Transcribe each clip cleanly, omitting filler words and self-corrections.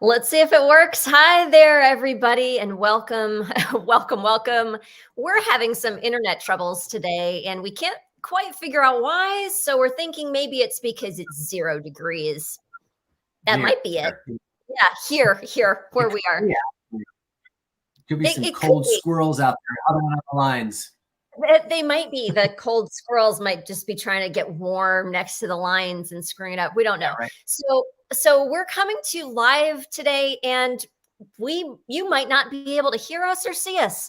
Let's see if it works. Hi there, everybody, and welcome, welcome. We're having some internet troubles today, and we can't quite figure out why. So we're thinking maybe it's because it's 0 degrees. That Here. might be it. Yeah, here, where we are. Could be some It could cold be. squirrels out there huddling on the lines. They might be. The cold squirrels might just be trying to get warm next to the lines and screwing it up. We don't know. Yeah, right. So we're coming to you live today, and you might not be able to hear us or see us,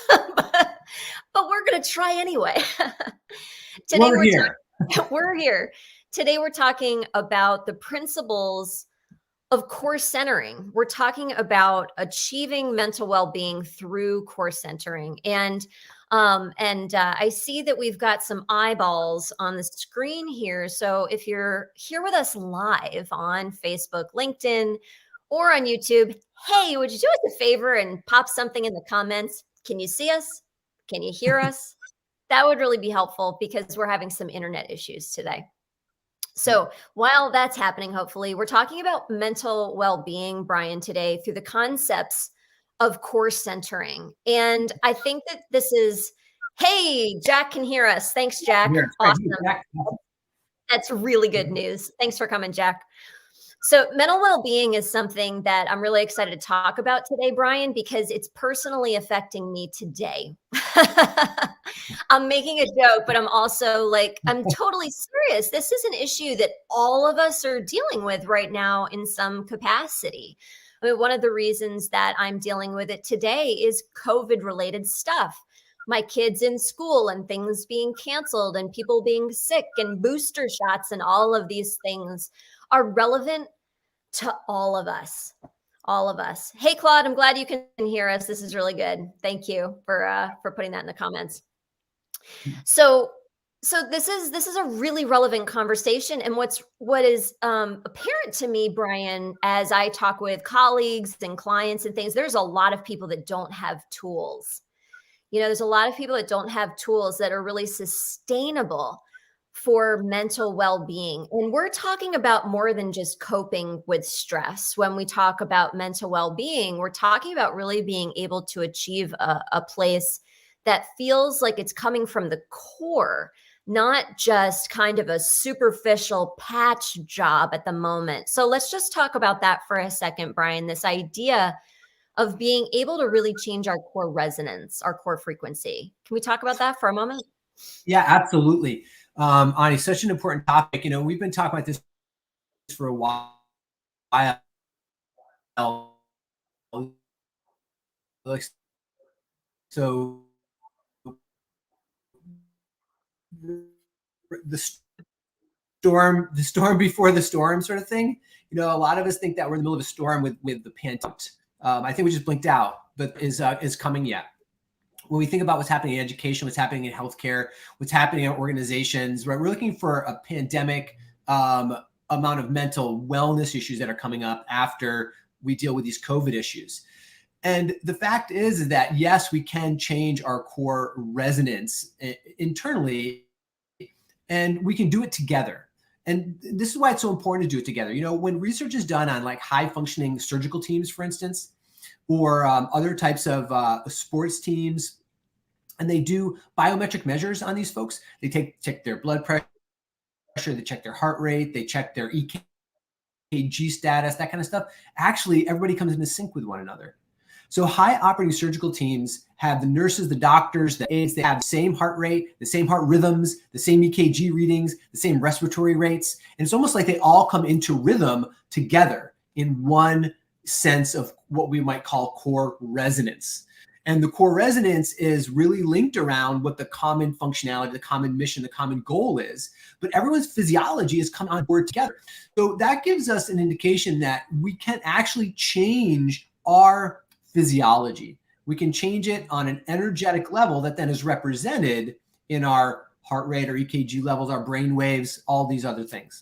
but we're going to try anyway. Today We're here. We're here. Today we're talking about the principles of core centering. We're talking about achieving mental well-being through core centering. And I see that we've got some eyeballs on the screen here. So if you're here with us live on Facebook, LinkedIn, or on YouTube, hey, would you do us a favor and pop something in the comments? Can you see us? Can you hear us? That would really be helpful because we're having some internet issues today. So while that's happening, hopefully, we're talking about mental well-being, Brian, today through the concepts of core centering. And I think that this is, hey, Jack can hear us. Thanks, Jack. Awesome. That's really good news. Thanks for coming, Jack. So mental well-being is something that I'm really excited to talk about today, Brian, because it's personally affecting me today. I'm making a joke, but I'm also like, I'm totally serious. This is an issue that all of us are dealing with right now in some capacity. I mean, one of the reasons that I'm dealing with it today is COVID-related stuff. My kids in school and things being canceled and people being sick and booster shots and all of these things are relevant to all of us. All of us. Hey, Claude, I'm glad you can hear us. This is really good. Thank you for putting that in the comments. So this is a really relevant conversation. And what is apparent to me, Brian, as I talk with colleagues and clients and things, there's a lot of people that don't have tools. You know, there's a lot of people that don't have tools that are really sustainable for mental well-being. And we're talking about more than just coping with stress. When we talk about mental well-being, we're talking about really being able to achieve a place that feels like it's coming from the core, not just kind of a superficial patch job at the moment. So let's just talk about that for a second, Brian, this idea of being able to really change our core resonance, our core frequency. Can we talk about that for a moment? Yeah, absolutely. Ani, such an important topic. You know, we've been talking about this for a while. So the storm before the storm sort of thing. You know, a lot of us think that we're in the middle of a storm with the pandemic. I think we just blinked out, but is coming yet. When we think about what's happening in education, what's happening in healthcare, what's happening in organizations, right? We're looking for a pandemic amount of mental wellness issues that are coming up after we deal with these COVID issues. And the fact is that, yes, we can change our core resonance internally, and we can do it together. And this is why it's so important to do it together. You know, when research is done on like high functioning surgical teams, for instance, or other types of sports teams, and they do biometric measures on these folks. They check their blood pressure, they check their heart rate, they check their EKG status, that kind of stuff. Actually, everybody comes into sync with one another. So high operating surgical teams have the nurses, the doctors, the aides, they have the same heart rate, the same heart rhythms, the same EKG readings, the same respiratory rates. And it's almost like they all come into rhythm together in one sense of what we might call core resonance. And the core resonance is really linked around what the common functionality, the common mission, the common goal is. But everyone's physiology is coming on board together. So that gives us an indication that we can actually change our physiology. We can change it on an energetic level that then is represented in our heart rate, our EKG levels, our brain waves, all these other things.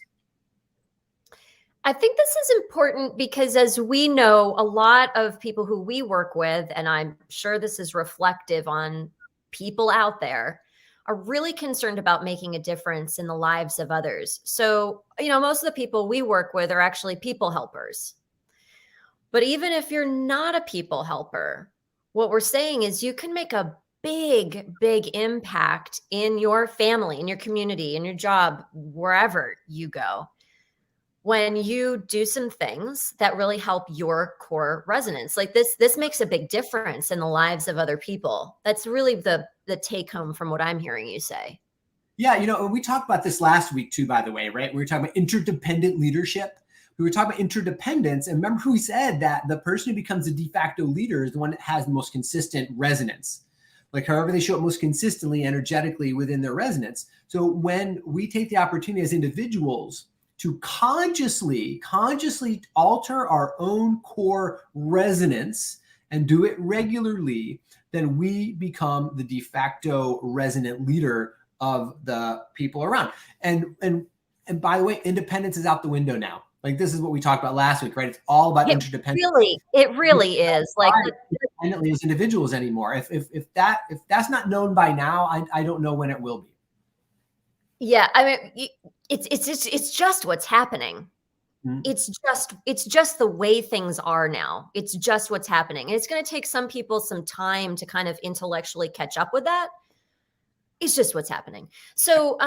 I think this is important because, as we know, a lot of people who we work with, and I'm sure this is reflective on people out there, are really concerned about making a difference in the lives of others. So, you know, most of the people we work with are actually people helpers. But even if you're not a people helper, what we're saying is you can make a big impact in your family, in your community, in your job, wherever you go, when you do some things that really help your core resonance. Like this makes a big difference in the lives of other people. That's really the take home from what I'm hearing you say. Yeah, we talked about this last week too, by the way, right? We were talking about interdependent leadership. We were talking about interdependence. And remember who said that the person who becomes a de facto leader is the one that has the most consistent resonance. Like however they show up most consistently, energetically within their resonance. So when we take the opportunity as individuals to consciously alter our own core resonance and do it regularly, then we become the de facto resonant leader of the people around. And by the way, independence is out the window now. Like this is what we talked about last week, right? It's all about interdependence. It really is. Like independently as individuals anymore. If that's not known by now, I don't know when it will be. Yeah, I mean, it's just what's happening. Mm-hmm. It's just the way things are now. It's just what's happening. And it's going to take some people some time to kind of intellectually catch up with that. It's just what's happening. So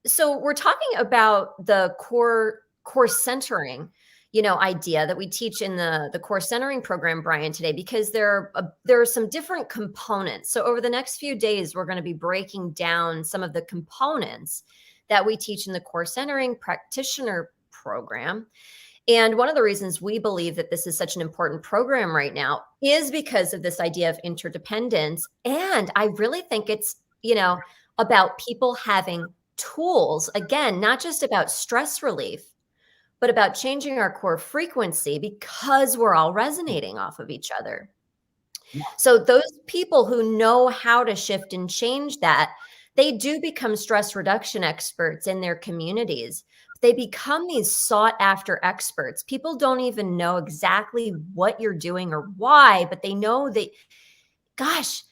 so we're talking about the core centering, idea that we teach in the core centering program, Brian, today, because there are some different components. So over the next few days, we're going to be breaking down some of the components that we teach in the core centering practitioner program. And one of the reasons we believe that this is such an important program right now is because of this idea of interdependence. And I really think it's, about people having tools, again, not just about stress relief, but about changing our core frequency because we're all resonating off of each other. Yeah. So those people who know how to shift and change that, they do become stress reduction experts in their communities. They become these sought after experts. People don't even know exactly what you're doing or why, but they know that, gosh,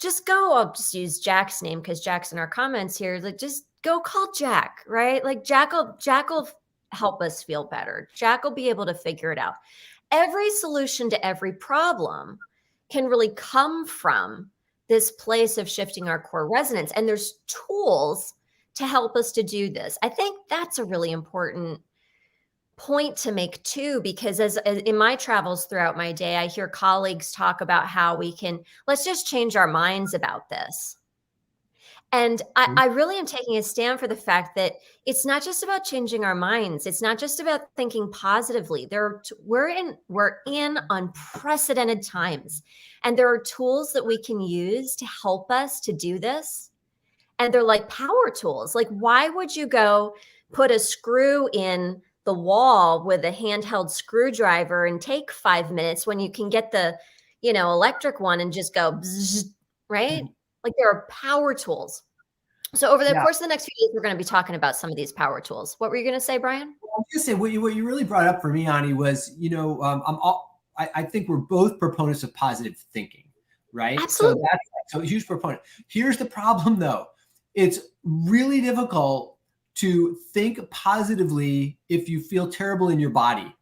just go. I'll just use Jack's name because Jack's in our comments here. Like, just go call Jack, right? Like Jack will help us feel better. Jack will be able to figure it out. Every solution to every problem can really come from this place of shifting our core resonance. And there's tools to help us to do this. I think that's a really important point to make too, because as in my travels throughout my day, I hear colleagues talk about how let's just change our minds about this. And I really am taking a stand for the fact that it's not just about changing our minds. It's not just about thinking positively. We're in unprecedented times, and there are tools that we can use to help us to do this. And they're like power tools. Like, why would you go put a screw in the wall with a handheld screwdriver and take 5 minutes when you can get the, electric one and just go, bzzz, right? Like there are power tools. So over the course of the next few days, we're going to be talking about some of these power tools. What were you going to say, Brian? I was going to say what you really brought up for me, Ani, was I think we're both proponents of positive thinking, right? Absolutely. So a huge proponent. Here's the problem, though. It's really difficult to think positively if you feel terrible in your body.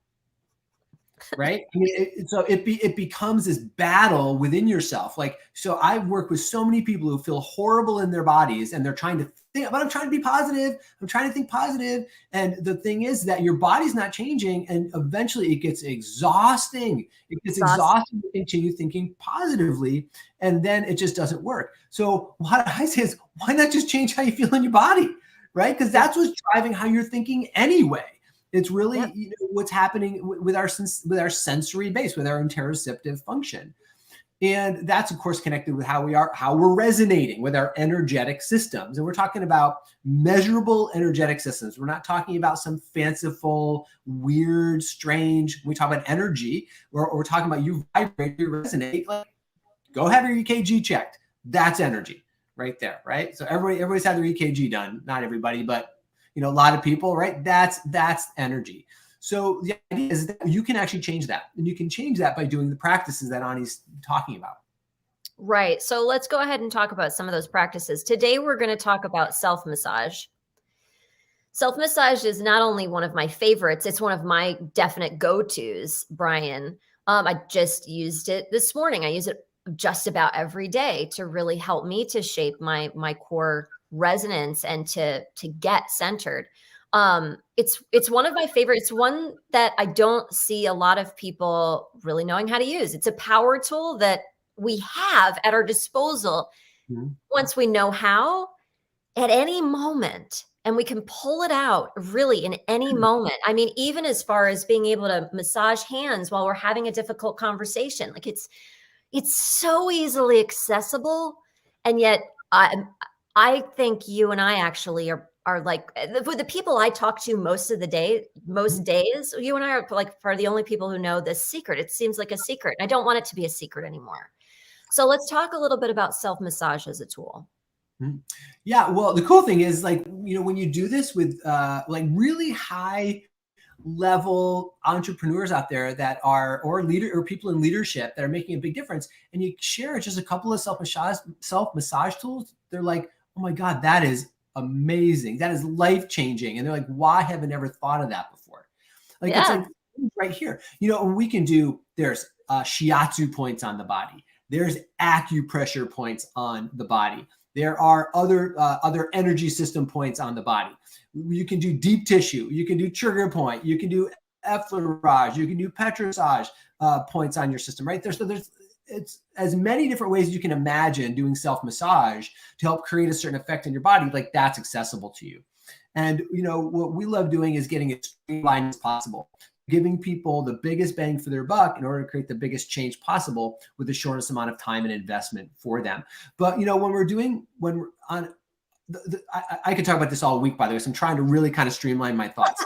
Right. I mean, it becomes this battle within yourself. Like, so I've worked with so many people who feel horrible in their bodies and they're trying to think, but I'm trying to be positive. I'm trying to think positive. And the thing is that your body's not changing. And eventually it gets exhausting. It gets exhausting to continue thinking positively. And then it just doesn't work. So what I say is, why not just change how you feel in your body? Right. Because that's what's driving how you're thinking anyway. It's really what's happening with our sensory base, with our interoceptive function. And that's, of course, connected with how we're resonating with our energetic systems. And we're talking about measurable energetic systems. We're not talking about some fanciful, weird, strange. We talk about energy, or we're talking about you vibrate, you resonate. Like, go have your EKG checked. That's energy right there, right? So everybody's had their EKG done. Not everybody, but a lot of people, right? That's energy. So the idea is that you can actually change that. And you can change that by doing the practices that Ani's talking about. Right. So let's go ahead and talk about some of those practices. Today, we're going to talk about self-massage. Self-massage is not only one of my favorites, it's one of my definite go-tos, Brian. I just used it this morning. I use it just about every day to really help me to shape my core resonance and to get centered. It's one of my favorites. It's one that I don't see a lot of people really knowing how to use. It's a power tool that we have at our disposal Mhm. once we know how at any moment, and we can pull it out really in any moment. I mean, even as far as being able to massage hands while we're having a difficult conversation, like it's so easily accessible, and yet I think you and I actually are like the people I talk to most of the day, most days, you and I are the only people who know this secret. It seems like a secret. I don't want it to be a secret anymore. So let's talk a little bit about self massage as a tool. Mhm. Yeah, well, the cool thing is, like, when you do this with like really high level entrepreneurs out there that are, or leader, or people in leadership that are making a big difference, and you share just a couple of self massage tools, they're like, oh my god, that is amazing, that is life changing, and they're like, why haven't I ever thought of that before? Like, it's Yeah. like right here, and we can do, there's shiatsu points on the body, there's acupressure points on the body, there are other energy system points on the body. You can do deep tissue, you can do trigger point, you can do effleurage, you can do petrissage points on your system, right? There's it's as many different ways you can imagine doing self massage to help create a certain effect in your body. Like, that's accessible to you. And what we love doing is getting it streamlined as possible, giving people the biggest bang for their buck in order to create the biggest change possible with the shortest amount of time and investment for them. But when we're on I could talk about this all week, by the way, so I'm trying to really kind of streamline my thoughts.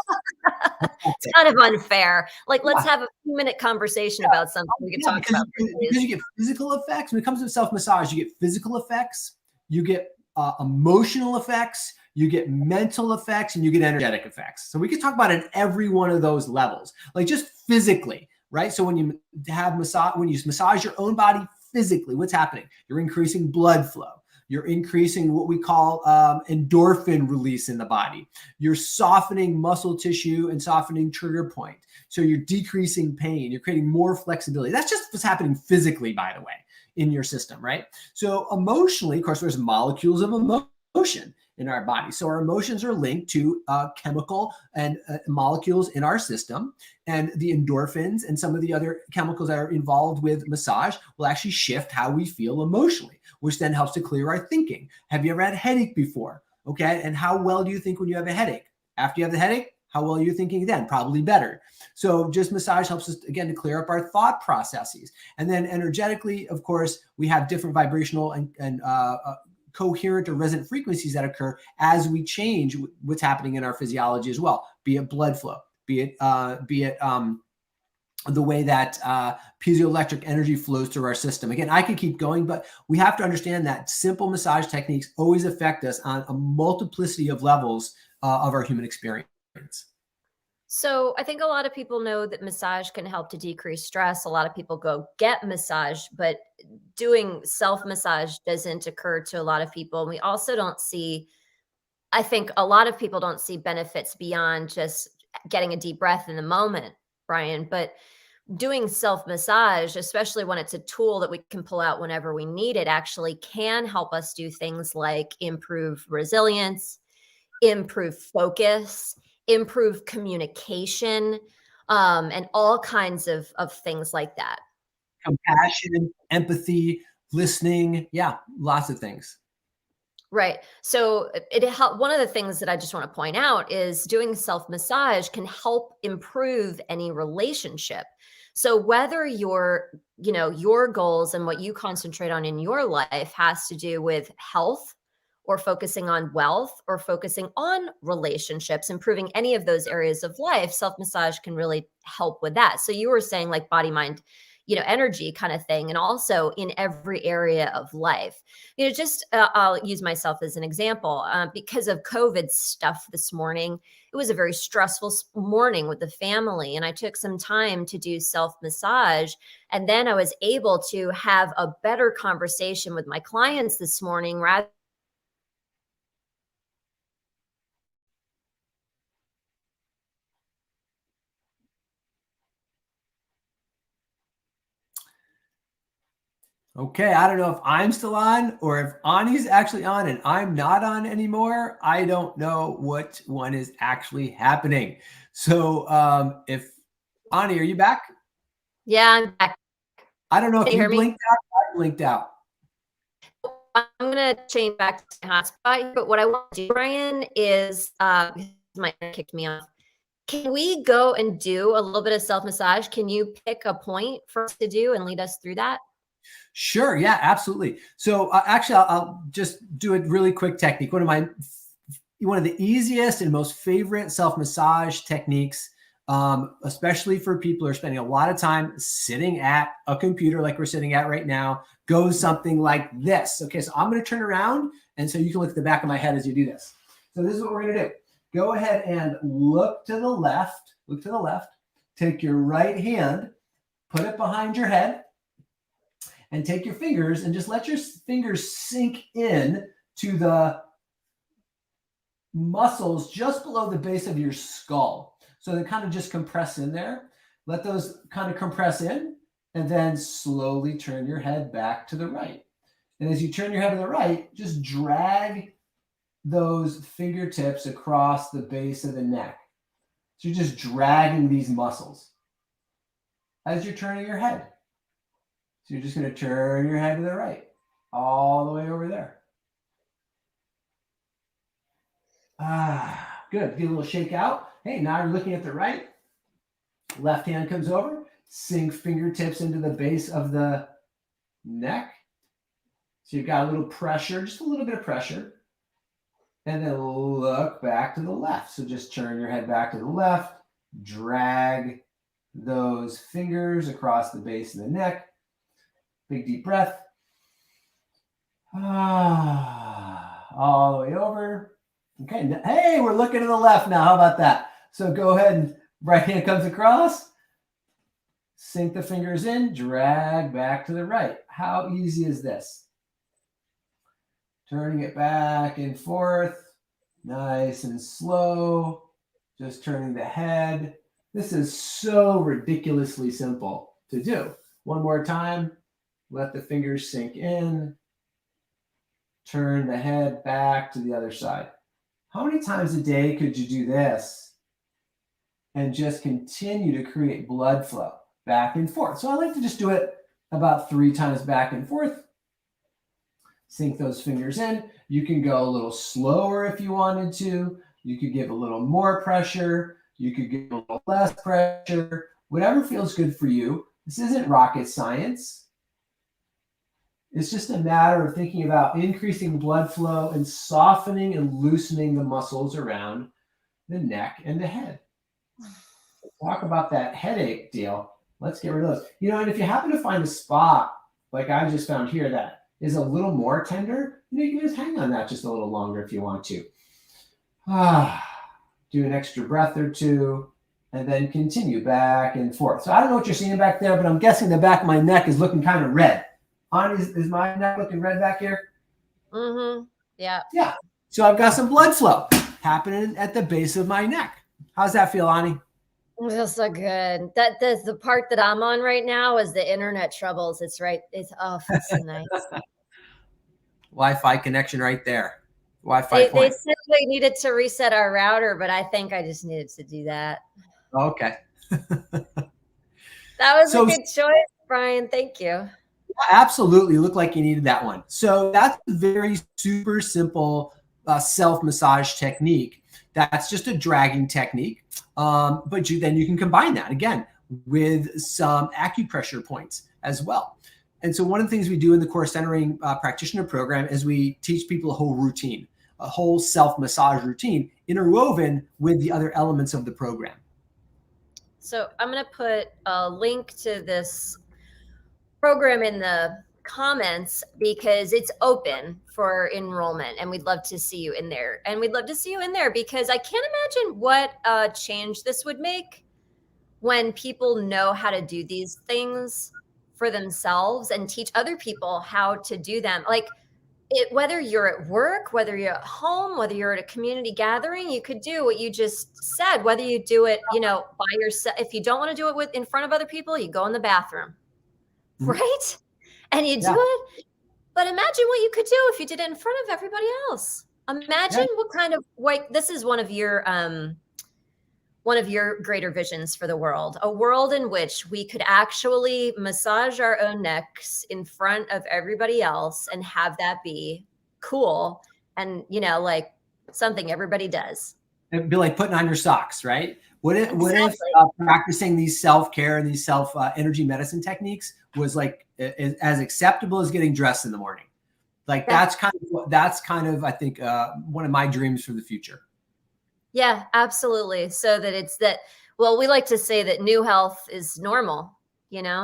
It's kind of unfair. Like, let's Yeah, have a few-minute conversation about something we could yeah, talk because about for days. you get physical effects when it comes to self massage. You get physical effects, you get emotional effects, you get mental effects, and you get energetic effects. So we could talk about it in every one of those levels, like just physically, right? So when you massage your own body physically, what's happening? You're increasing blood flow. You're increasing what we call endorphin release in the body. You're softening muscle tissue and softening trigger point. So you're decreasing pain. You're creating more flexibility. That's just what's happening physically, by the way, in your system, right? So emotionally, of course, there's molecules of emotion in our body. So our emotions are linked to chemical and molecules in our system, and the endorphins and some of the other chemicals that are involved with massage will actually shift how we feel emotionally, which then helps to clear our thinking. Have you ever had a headache before? Okay, and how well do you think when you have a headache? After you have the headache, how well are you thinking then? Probably better. So just massage helps us, again, to clear up our thought processes. And then energetically, of course, we have different vibrational and coherent or resonant frequencies that occur as we change what's happening in our physiology as well, be it blood flow, be it the way that piezoelectric energy flows through our system. Again, I could keep going, but we have to understand that simple massage techniques always affect us on a multiplicity of levels of our human experience. So I think a lot of people know that massage can help to decrease stress. A lot of people go get massage, but doing self massage doesn't occur to a lot of people. And we also don't see, I think a lot of people don't see benefits beyond just getting a deep breath in the moment, Brian. But doing self massage, especially when it's a tool that we can pull out whenever we need it, actually can help us do things like improve resilience, improve focus, improve communication, and all kinds of things like that. Compassion, empathy, listening. Yeah, lots of things. Right. So it help. One of the things that I just want to point out is doing self massage can help improve any relationship. So whether your goals and what you concentrate on in your life has to do with health or focusing on wealth or focusing on relationships, improving any of those areas of life, self massage can really help with that. So you were saying like body, mind, energy kind of thing, and also in every area of life. Just I'll use myself as an example. Because of COVID stuff this morning, it was a very stressful morning with the family, and I took some time to do self massage. And then I was able to have a better conversation with my clients this morning rather Okay, I don't know if I'm still on or if Ani's actually on and I'm not on anymore. I don't know what one is actually happening. So if Ani, are you back? Yeah, I'm back. I don't know if Can you you hear me? blinked out or I blinked out. I'm gonna change back to my hotspot, but what I want to do, Brian, is my internet kicked me off. Can we go and do a little bit of self massage? Can you pick a point for us to do and lead us through that? Sure. Yeah, absolutely. So actually, I'll just do a really quick technique. One of the easiest and most favorite self massage techniques, especially for people who are spending a lot of time sitting at a computer like we're sitting at right now, goes something like this. Okay, so I'm going to turn around, and so you can look at the back of my head as you do this. So this is what we're going to do. Go ahead and look to the left. Look to the left. Take your right hand, put it behind your head, and take your fingers and just let your fingers sink in to the muscles just below the base of your skull. So they kind of just compress in there. Let those kind of compress in, and then slowly turn your head back to the right. And as you turn your head to the right, just drag those fingertips across the base of the neck. So you're just dragging these muscles as you're turning your head. So you're just going to turn your head to the right, all the way over there. Good. Get a little shake out. Hey, now you're looking at the right. Left hand comes over. Sink fingertips into the base of the neck. So you've got a little pressure, just a little bit of pressure. And then look back to the left. So just turn your head back to the left. Drag those fingers across the base of the neck. Big deep breath. All the way over. Okay. Hey, we're looking to the left now. How about that? So go ahead and right hand comes across. Sink the fingers in. Drag back to the right. How easy is this? Turning it back and forth. Nice and slow. Just turning the head. This is so ridiculously simple to do. One more time. Let the fingers sink in. Turn the head back to the other side. How many times a day could you do this and just continue to create blood flow back and forth? So I like to just do it about 3 times back and forth. Sink those fingers in. You can go a little slower if you wanted to. You could give a little more pressure. You could give a little less pressure. Whatever feels good for you. This isn't rocket science. It's just a matter of thinking about increasing blood flow and softening and loosening the muscles around the neck and the head. Talk about that headache deal. Let's get rid of those. And if you happen to find a spot like I just found here that is a little more tender, you can just hang on that just a little longer if you want to. Do an extra breath or two, and then continue back and forth. So I don't know what you're seeing back there, but I'm guessing the back of my neck is looking kind of red. Is my neck looking red back here? Mm-hmm. Yeah. Yeah. So I've got some blood flow happening at the base of my neck. How's that feel, Ani? It feels so good. The part that I'm on right now is the internet troubles. It's right. It's feels so nice. Wi-Fi connection right there. Wi-Fi They point. said we needed to reset our router, but I think I just needed to do that. Okay. That was So a good choice, Brian. Thank you. absolutely looked like you needed that one. So that's a very super simple self-massage technique. That's just a dragging technique. But then you can combine that again with some acupressure points as well. And so one of the things we do in the core centering practitioner program is we teach people a whole routine, a whole self-massage routine interwoven with the other elements of the program. So I'm going to put a link to this program in the comments because it's open for enrollment and we'd love to see you in there. And we'd love to see you in there because I can't imagine what change this would make when people know how to do these things for themselves and teach other people how to do them. Like whether you're at work, whether you're at home, whether you're at a community gathering, you could do what you just said, whether you do it, by yourself. If you don't want to do it in front of other people, you go in the bathroom. Mm-hmm. Right? and you do Yeah. it. But imagine what you could do if you did it in front of everybody else. Yeah. Imagine what kind of, like, this is one of your greater visions for the world, a world in which we could actually massage our own necks in front of everybody else and have that be cool and, like something everybody does. It'd be like putting on your socks, right? What if Exactly. practicing these self-care and these self energy medicine techniques was like as acceptable as getting dressed in the morning? Like Yeah. that's kind of I think one of my dreams for the future. Yeah, absolutely. So that it's that, well, we like to say that new health is normal,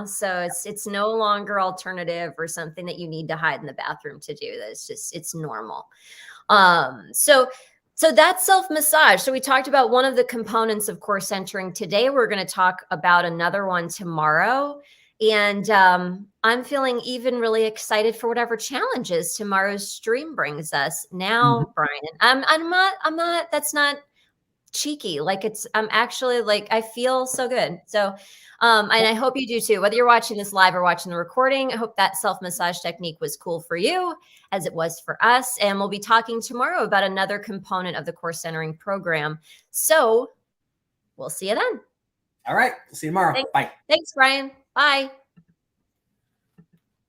so it's no longer alternative or something that you need to hide in the bathroom to do. That it's normal. So that's self massage. So we talked about one of the components of core centering today. We're going to talk about another one tomorrow. And I'm feeling even really excited for whatever challenges tomorrow's stream brings us. Mhm. Now, Brian, I'm not, that's not cheeky. Like I'm actually, like, I feel so good. So, and I hope you do too, whether you're watching this live or watching the recording. I hope that self massage technique was cool for you as it was for us. And we'll be talking tomorrow about another component of the core centering program. So we'll see you then. All right. See you tomorrow. Thanks. Bye. Thanks, Brian. Bye.